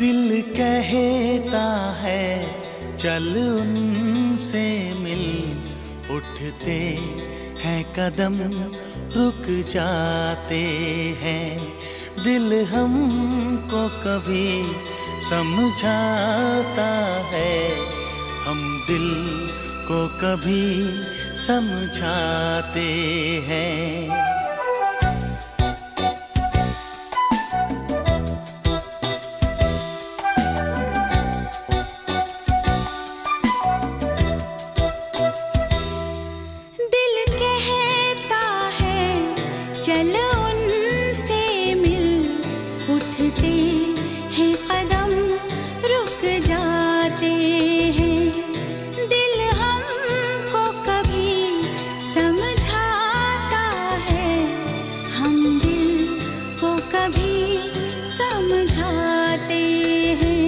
दिल कहता है चल उनसे मिल, उठते हैं कदम रुक जाते हैं। दिल हमको कभी समझाता है, हम दिल को कभी समझाते हैं। चल उनसे मिल, उठते हैं कदम रुक जाते हैं। दिल हमको कभी समझाता है, हम दिल को कभी समझाते हैं।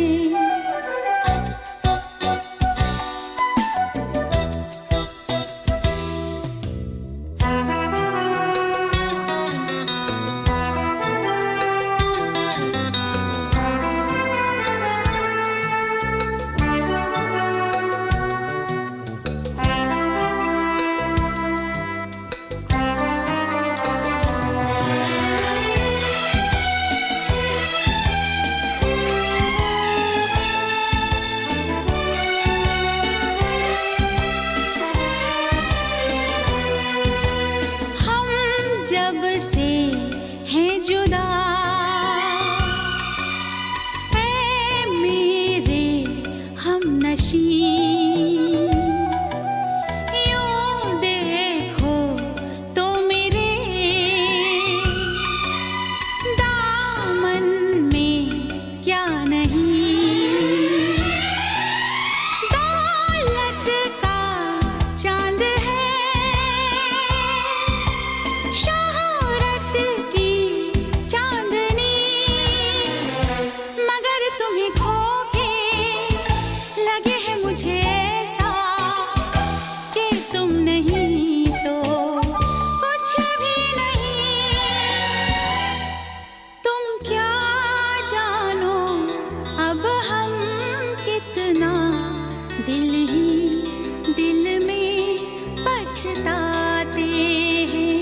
जब से हैं जुदा ऐ मेरे हमनशी, यूं देखो तो मेरे दामन में क्या नहीं। दौलत का चांद है, शोहरत की चांदनी, मगर तुम्हें खो के लगे है मुझे ऐसा कि तुम नहीं तो कुछ भी नहीं। तुम क्या जानो अब हम कितना दिल ही दिल में पछताते हैं।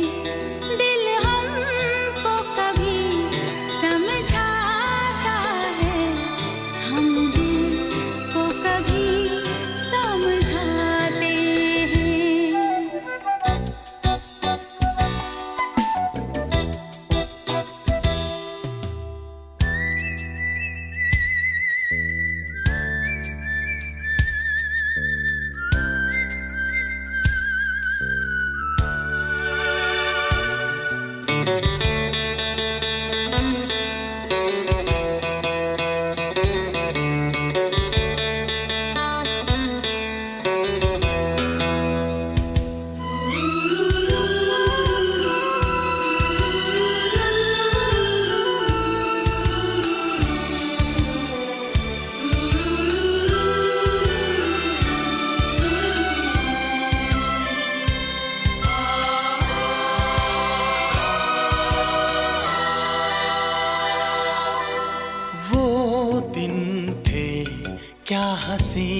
क्या हंसी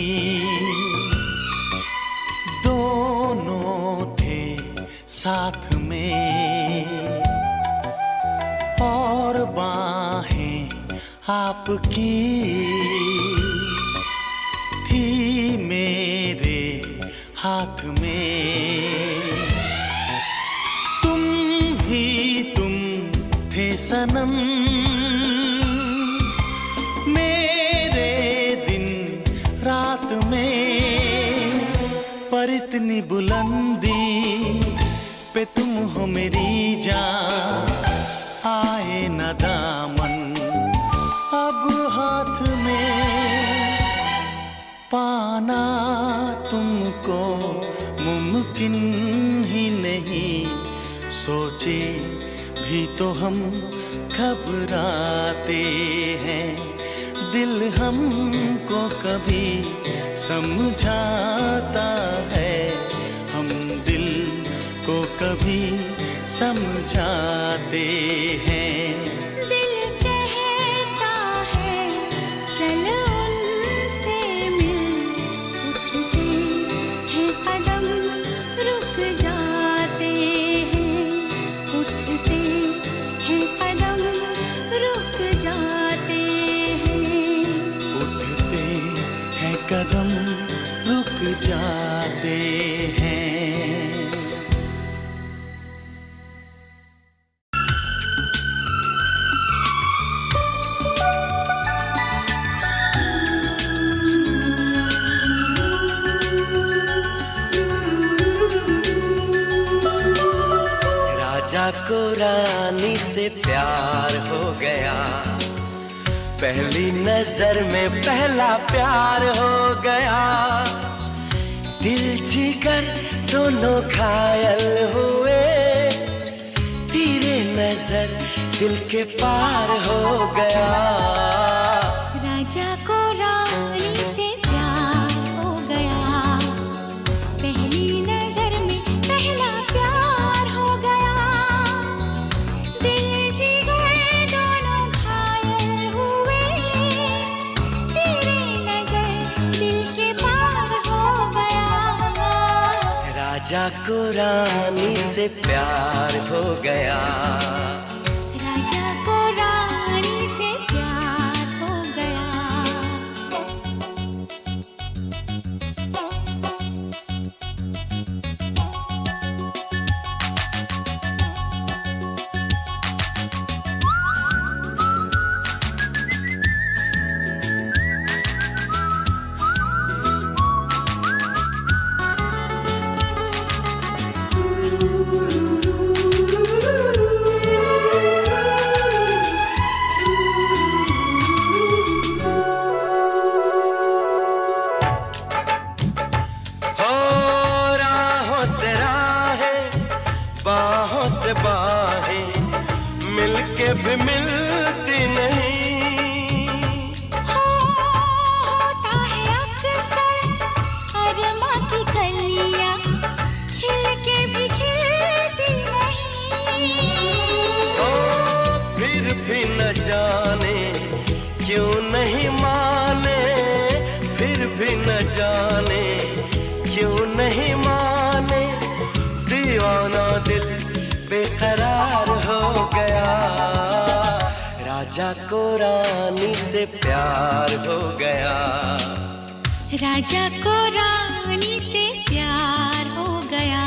दोनों थे साथ में, और बाहें आपकी थी मेरे हाथ में। तुम ही तुम थे सनम रात में, पर इतनी बुलंदी पे तुम हो मेरी जान। आए न दामन अब हाथ में, पाना तुमको मुमकिन ही नहीं। सोचे भी तो हम घबराते हैं, दिल हमको कभी समझाता है, हम दिल को कभी समझाते हैं। दिल कहता है कदम रुक जाते हैं। राजा को रानी से प्यार हो गया, पहली नजर में पहला प्यार हो गया। दिल जिगर दोनों घायल हुए, तेरे नजर दिल के पार हो गया। राजा को रानी से प्यार हो गया, पहली नजर में पहला प्यार हो गया। दिल जिगर दोनों घायल हुए, तेरी नजर दिल के पार हो गया। राजा को रानी से प्यार हो गया, राजा को रानी से प्यार हो गया। बाहों से बाहें मिलके भी मिलती नहीं। होता है अक्सर अरमा की कलियां खिल के भी खिलती नहीं। फिर भी न जाने क्यों नहीं माने, फिर भी न जाने क्यों नहीं माने। दीवाना दिल बेकरार हो गया, राजा को रानी से प्यार हो गया। राजा को रानी से प्यार हो गया।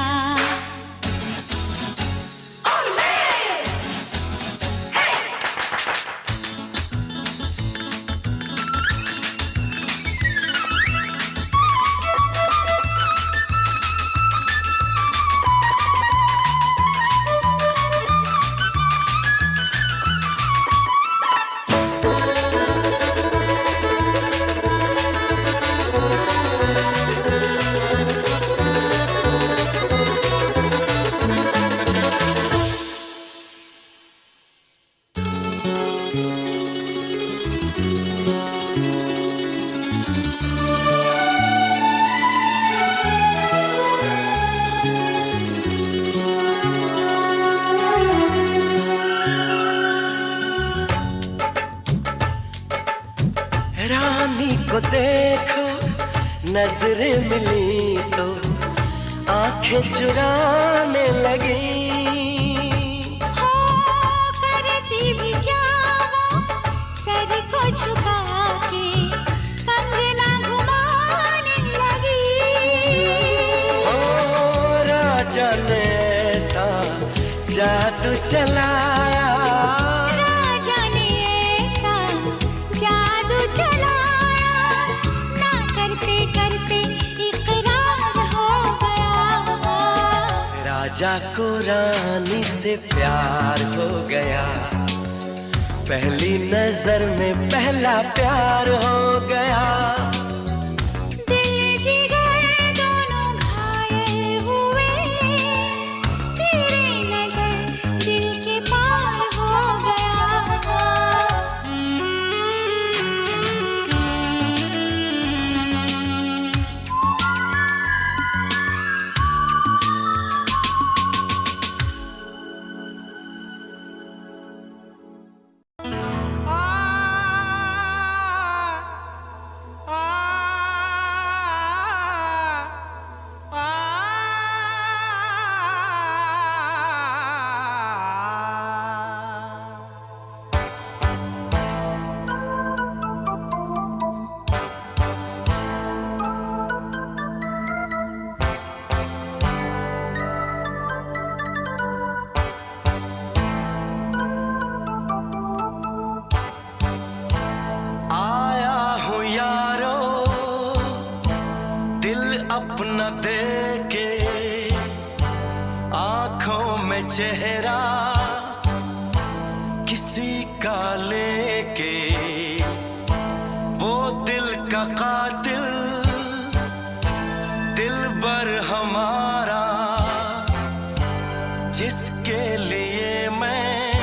रानी को देखो नजरें मिली तो आंखें चुराने लगी। करती भी क्या वो सर को झुका के कंगना घुमाने लगी। राजा ने ऐसा जादू चलाया, राजा को रानी से प्यार हो गया, पहली नजर में पहला प्यार हो गया। दिल जिगर दोनों घायल हुए, तेरी नजर दिल के पार हो गया। चेहरा किसी का लेके, वो दिल का कातिल दिलबर हमारा, जिसके लिए मैं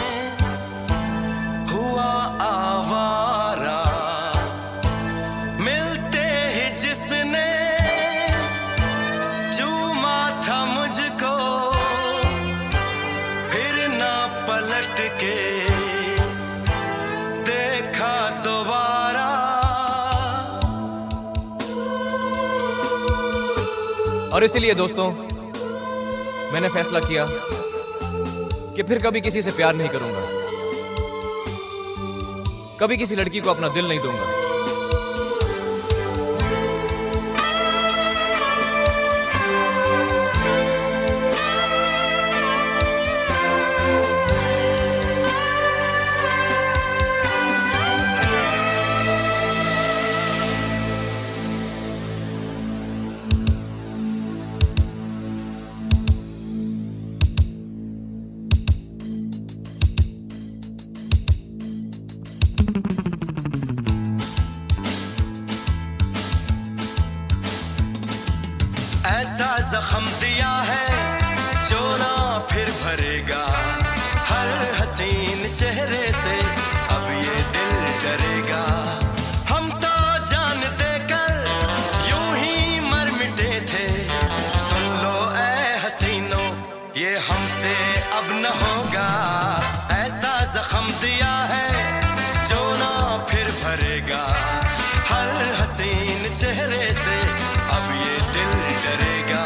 हुआ आवारा। मिलते ही जिसने चूमा था मुझको, फिर ना पलट के देखा दोबारा। और इसीलिए दोस्तों मैंने फैसला किया कि फिर कभी किसी से प्यार नहीं करूंगा, कभी किसी लड़की को अपना दिल नहीं दूंगा। ऐसा जख्म दिया है जो ना फिर भरेगा, हर हसीन चेहरे से अब ये दिल डरेगा। हम तो जान देकर यूं ही मर मिटे थे, सुन लो ऐ हसीनों ये हमसे अब न होगा। ऐसा जख्म दिया है जो ना फिर भरेगा, हर हसीन चेहरे से अब ये दिल डरेगा।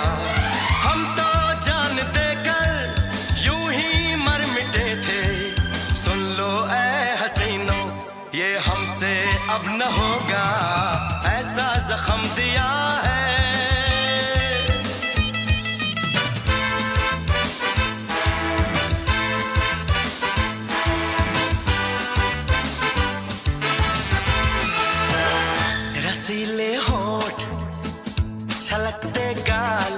हम तो जान देकर यूं ही मर मिटे थे, सुन लो ऐ हसीनों ये हमसे अब न होगा। ऐसा जख्म दिया है। रसीले होठ, छलकते गाल,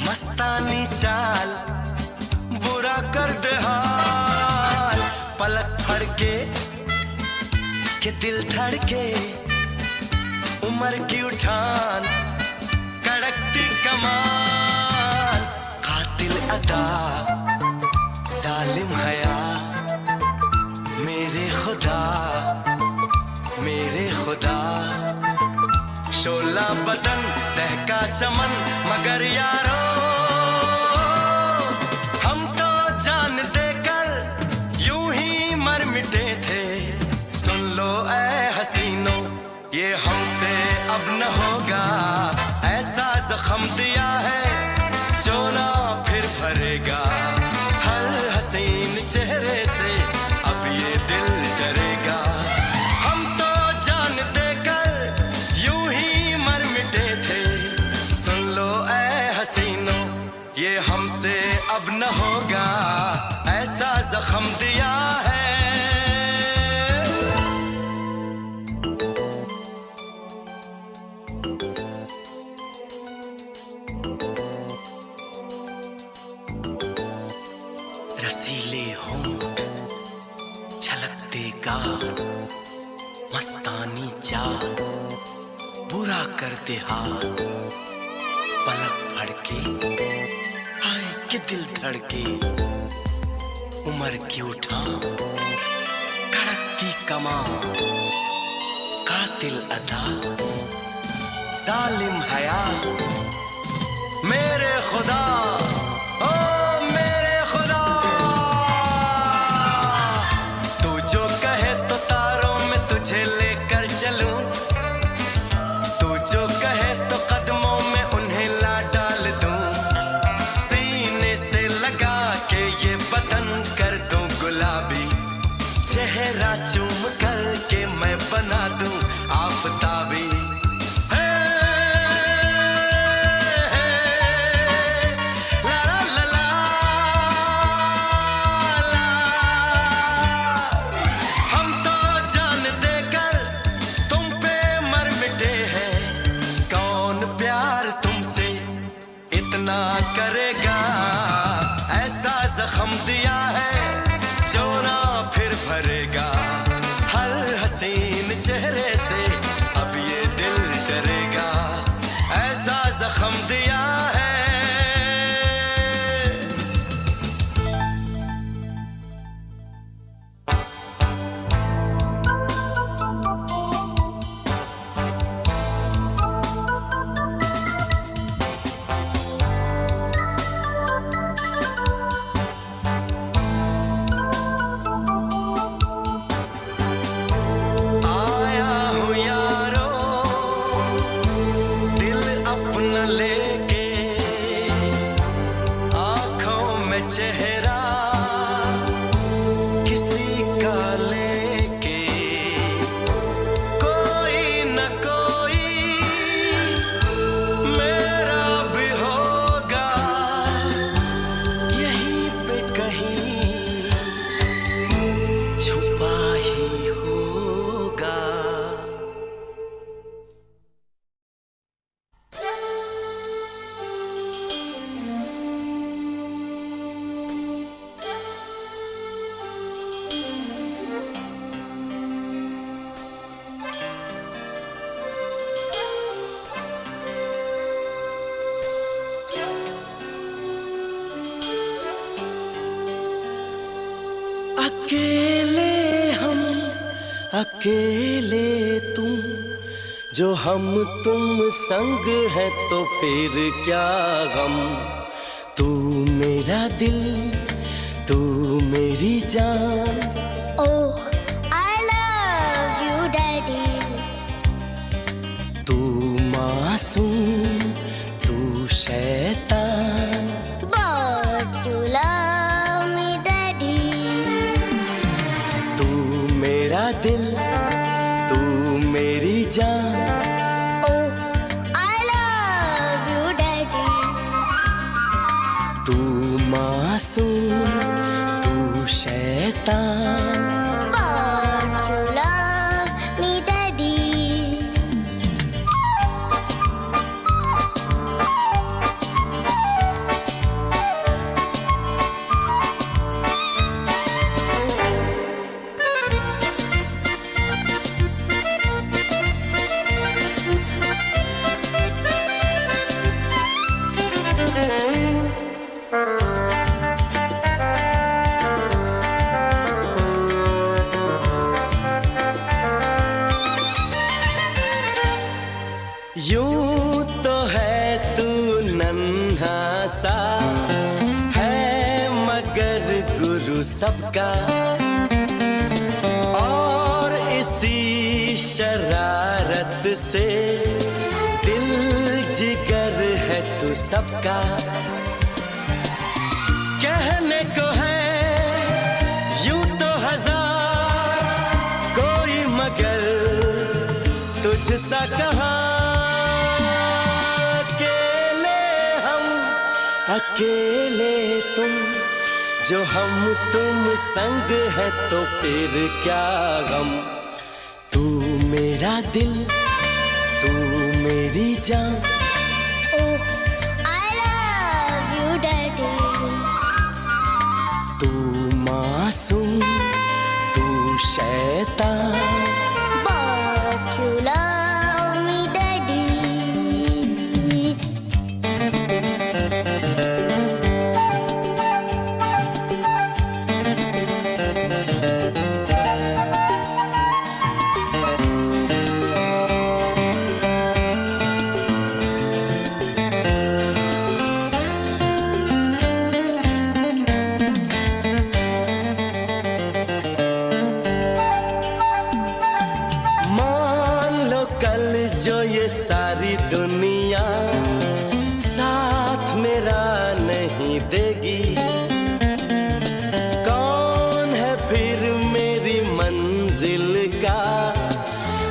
मस्तानी चाल, बुरा कर दे हाल। पलक फड़के के दिल धड़के, उम्र की उठान, कड़कती कमान, कातिल अदा, जालिम हया, मेरे खुदा मेरे खुदा। शोला बदन दहका चमन मगर यारो, हम तो जान देकर यूं ही मर मिटे थे। सुन लो ऐ हसीनों ये हमसे अब न होगा। ऐसा जख्म दिया है जो ना फिर भरेगा, हर हसीन चेहरे से अब ये दिल डरेगा। हम तो जान देकर यूं ही मर मिटे थे, सुन लो ऐ हसीनों ये हमसे अब न होगा। ऐसा जख्म दिया है। रसीले होंठ, छलकते गाल, मस्तानी चाल, बुरा करते हाल। पलक फड़के हाय के दिल धड़के, उम्र की उठान, कड़कती कमान, कातिल अदा, जालिम हया, मेरे खुदा ओ मेरे खुदा। तू जो कहे तो तारों में तुझे लेकर चलूं, तू जो कहे तो कदमों में उन्हें ला डाल दूं। सीने से लगा के ये बदन कर दूं गुलाबी, चेहरा चूम कर के मैं बना दूं आफताबी। दिया है जो ना फिर भरेगा हर हसीन चेहरे से, अब ये दिल डरेगा, ऐसा जख्म दिया है। चेहरा किसी का लेके कोई न कोई मेरा भी होगा, यहीं पे कहीं छुपा ही होगा। अकेले हम, अकेले तुम, जो हम तुम संग है तो फिर क्या गम। तू मेरा दिल, तू मेरी जान। Oh, I love you, Daddy. तू मासूम, तू शैतान। But you love me, Daddy. तू मेरा दिल, तू मेरी जान। Oh, I love you, Daddy. तू मासूम, तू शैतान। But you love me, Daddy. यूं तो है तू नन्हा सा, है मगर गुरु सबका, और इसी शरारत से दिल जिगर है तू सबका। कहने को है यूं तो हजार कोई, मगर तुझसा कहाँ। अकेले तुम, जो हम तुम संग है तो फिर क्या गम। तू मेरा दिल, तू मेरी जान। Oh, I love you, Daddy. तू मासूम, तू शैतान। But you love me, Daddy. जो ये सारी दुनिया साथ मेरा नहीं देगी, कौन है फिर मेरी मंजिल का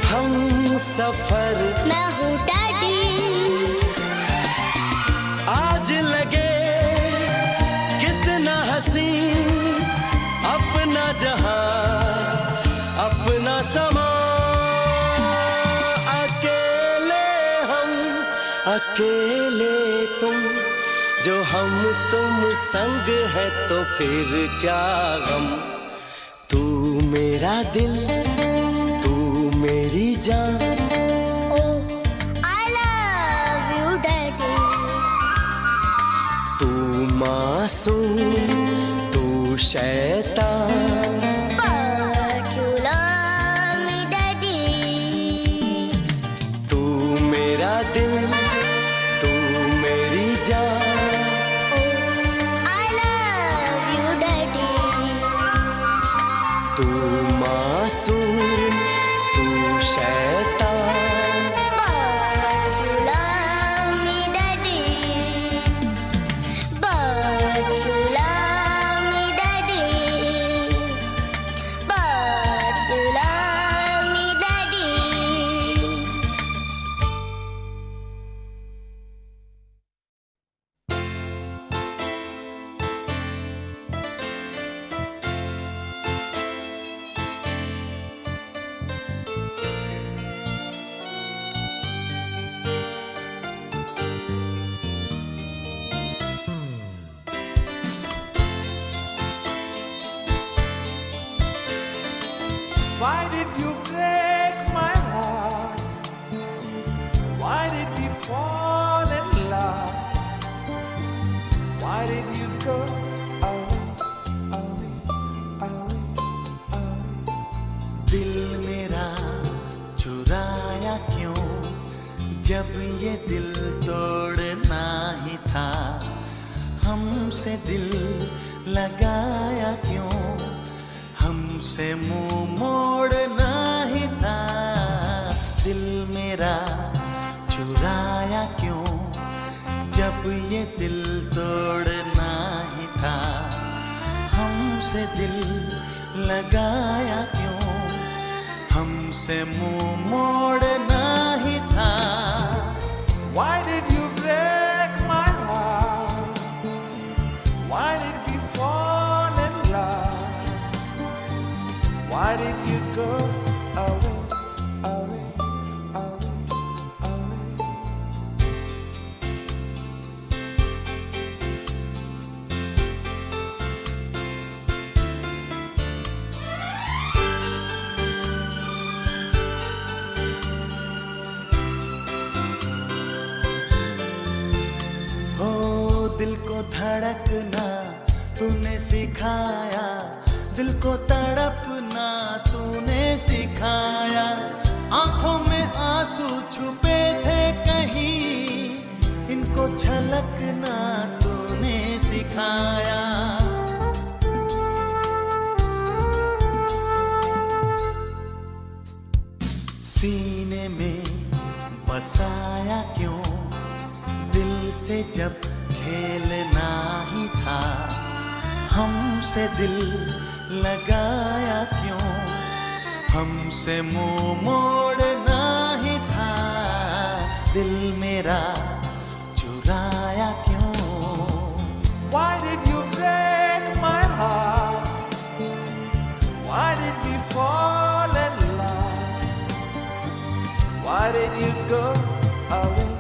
हम सफर। मैं हूँ डैडी। आज लगे कितना हसीन अपना जहां, अपना समा। अकेले तुम, जो हम तुम संग है तो फिर क्या गम। तू मेरा दिल, तू मेरी जान। Oh, I love you, Daddy. तू मासूम, तू शैतान, But you love me, Daddy. तू मेरा दिल, तू मेरी जान। Oh, I love you, Daddy. तू मासूम, तू शैतान, But you love me, Daddy. But you love me, Daddy. But you love me, Daddy. Why did you break my heart? Why did we fall in love? Why did you go away, away, away, away? दिल मेरा चुराया क्यों, जब ये दिल तोड़ना ही था। हमसे दिल लगाया क्यों, हमसे मुंह मोड़ना ही था। दिल मेरा चुराया क्यों, जब ये दिल तोड़ना ही था। हमसे दिल लगाया क्यों, हमसे मुंह मोड़ना ही था। Why did you break my heart? Why did we fall in love? Why did you go away, away, away, away? ओ दिल को धड़कना तूने सिखाया, दिल को तड़पना तूने सिखाया। आंखों में आंसू छुपे थे कहीं, इनको छलकना तूने सिखाया। सीने में बसाया क्यों, दिल से जब खेलना ही था। हमसे दिल लगाया क्यों, हमसे मुंह मोड़ना ही था। दिल मेरा चुराया क्यों। Why did you break my heart? Why did we fall in love? Why did you go away,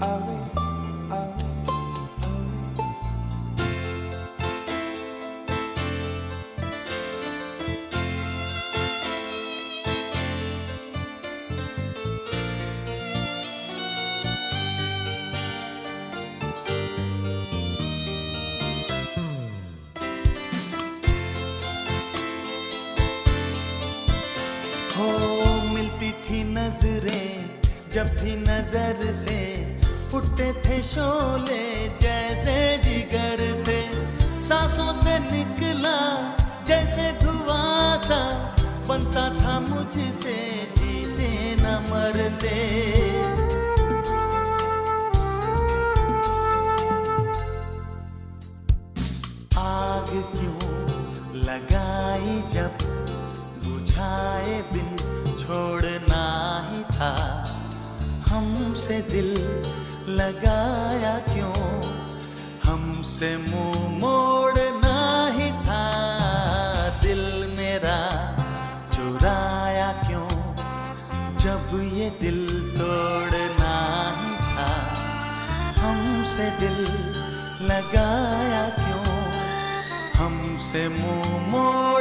away, away, away? हो मिलती थी नजरें, जब भी नजर से उठते थे शोले जैसे जिगर से। सांसों से निकला जैसे धुआं सा, बनता था मुझसे जीते न मरते। आग क्यों लगाई जब बुझाए बिन छोड़ना ही था। हमसे दिल लगाया क्यों, हमसे मुंह मोड़ना ही था। दिल मेरा चुराया क्यों, जब ये दिल तोड़ना ही था। हमसे दिल लगाया क्यों, हमसे मुंह मोड़